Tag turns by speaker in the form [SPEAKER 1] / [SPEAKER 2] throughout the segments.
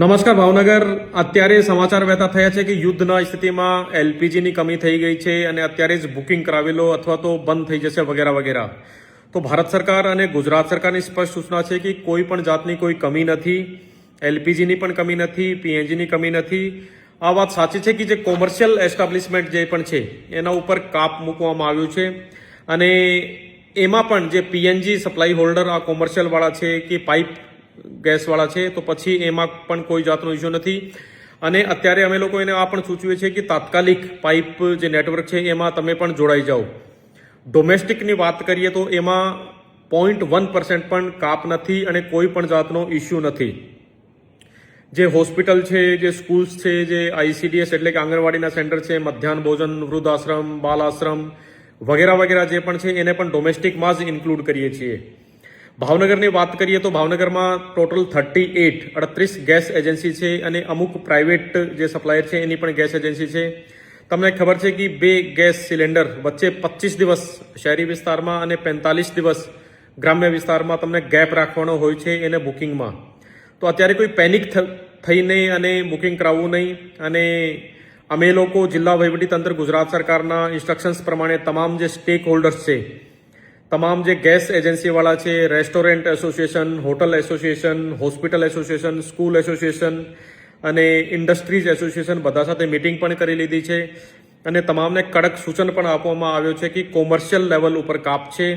[SPEAKER 1] નમસ્કાર ભાવનગર. અત્યારે સમાચાર વહેતા થયા છે કે યુદ્ધના સ્થિતિમાં એલપીજીની કમી થઈ ગઈ છે અને અત્યારે જ બુકિંગ કરાવેલો અથવા તો બંધ થઈ જશે વગેરે વગેરે. તો ભારત સરકાર અને ગુજરાત સરકારની સ્પષ્ટ સૂચના છે કે કોઈ પણ જાતની કોઈ કમી નથી, એલપીજીની પણ કમી નથી, પીએનજીની કમી નથી. આ વાત સાચી છે કે જે કોમર્શિયલ એસ્ટાબ્લિશમેન્ટ જે પણ છે એના ઉપર કાપ મૂકવામાં આવ્યું છે અને એમાં પણ જે પીએનજી સપ્લાય હોલ્ડર આ કોમર્શિયલવાળા છે કે પાઇપ ગેસવાળા છે તો પછી એમાં પણ કોઈ જાતનો ઇસ્યુ નથી. અને અત્યારે અમે લોકો એને આ પણ સૂચવીએ છીએ કે તાત્કાલિક પાઇપ જે નેટવર્ક છે એમાં તમે પણ જોડાઈ જાઓ. ડોમેસ્ટિકની વાત કરીએ તો એમાં 0.1% પણ કાપ નથી અને કોઈ પણ જાતનો ઇસ્યુ નથી. જે હોસ્પિટલ છે, જે સ્કૂલ્સ છે, જે આઈસીડીએસ એટલે કે આંગણવાડીના સેન્ટર છે, મધ્યાહન ભોજન, વૃદ્ધાશ્રમ, બાલ આશ્રમ વગેરે વગેરે જે પણ છે એને પણ ડોમેસ્ટિકમાં જ ઇન્ક્લુડ કરીએ છીએ. ભાવનગરની વાત કરીએ તો ભાવનગરમાં ટોટલ 38 ગેસ એજન્સી છે અને અમુક પ્રાઇવેટ જે સપ્લાયર છે એની પણ ગેસ એજન્સી છે. તમને ખબર છે કે 2 ગેસ સિલિન્ડર વચ્ચે 25 દિવસ શહેરી વિસ્તારમાં અને 45 દિવસ ગ્રામ્ય વિસ્તારમાં તમને ગેપ રાખવાનો હોય છે એને બુકિંગમાં. તો અત્યારે કોઈ પેનિક થઈને અને બુકિંગ કરાવવું નહીં. અને અમે લોકો જિલ્લા વહીવટીતંત્ર ગુજરાત સરકારના ઇન્સ્ટ્રક્શન્સ પ્રમાણે તમામ જે સ્ટેક હોલ્ડર્સ છે, તમામ જે ગેસ એજન્સીવાળા છે, restaurant association, hotel association, hospital association, school association અને ઇન્ડસ્ટ્રીઝ એસોસિએશન બધા સાથે મિટિંગ પણ કરી લીધી છે અને તમામને કડક સૂચન પણ આપવામાં આવ્યો છે કે કોમર્શિયલ લેવલ ઉપર કાપ છે.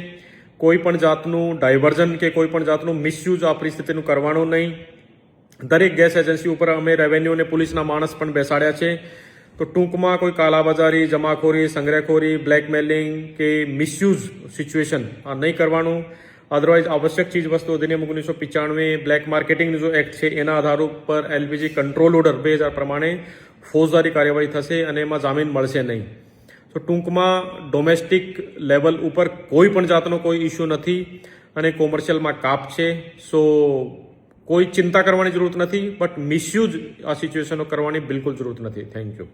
[SPEAKER 1] કોઈ પણ જાતનું ડાયવર્ઝન કે કોઈ પણ જાતનું મિસયુઝ આ પરિસ્થિતિનું કરવાનું નહીં. દરેક ગેસ એજન્સી ઉપર અમે રેવન્યુ અને પોલીસના માણસ પણ બેસાડ્યા છે. તો ટૂંકમાં કોઈ કાલાબજારી, જમાખોરી, સંગ્રહખોરી, બ્લેકમેલિંગ કે મિસયુઝ સિચ્યુએશન આ નહીં કરવાનું. અદરવાઇઝ આવશ્યક ચીજ વસ્તુ અધિનિયમ 1995 બ્લેક માર્કેટિંગનું જો એક્ટ છે એના આધાર ઉપર એલપીજી કંટ્રોલ ઓર્ડર 2000 પ્રમાણે ફોજદારી કાર્યવાહી થશે અને એમાં જામીન મળશે નહીં. તો ટૂંકમાં ડોમેસ્ટિક લેવલ ઉપર કોઈ પણ જાતનો કોઈ ઇસ્યુ નથી અને કોમર્શિયલમાં કાપ છે. સો કોઈ ચિંતા કરવાની જરૂરત નથી, બટ મિસયુઝ આ સિચ્યુએશનો કરવાની બિલકુલ જરૂરત નથી. Thank you.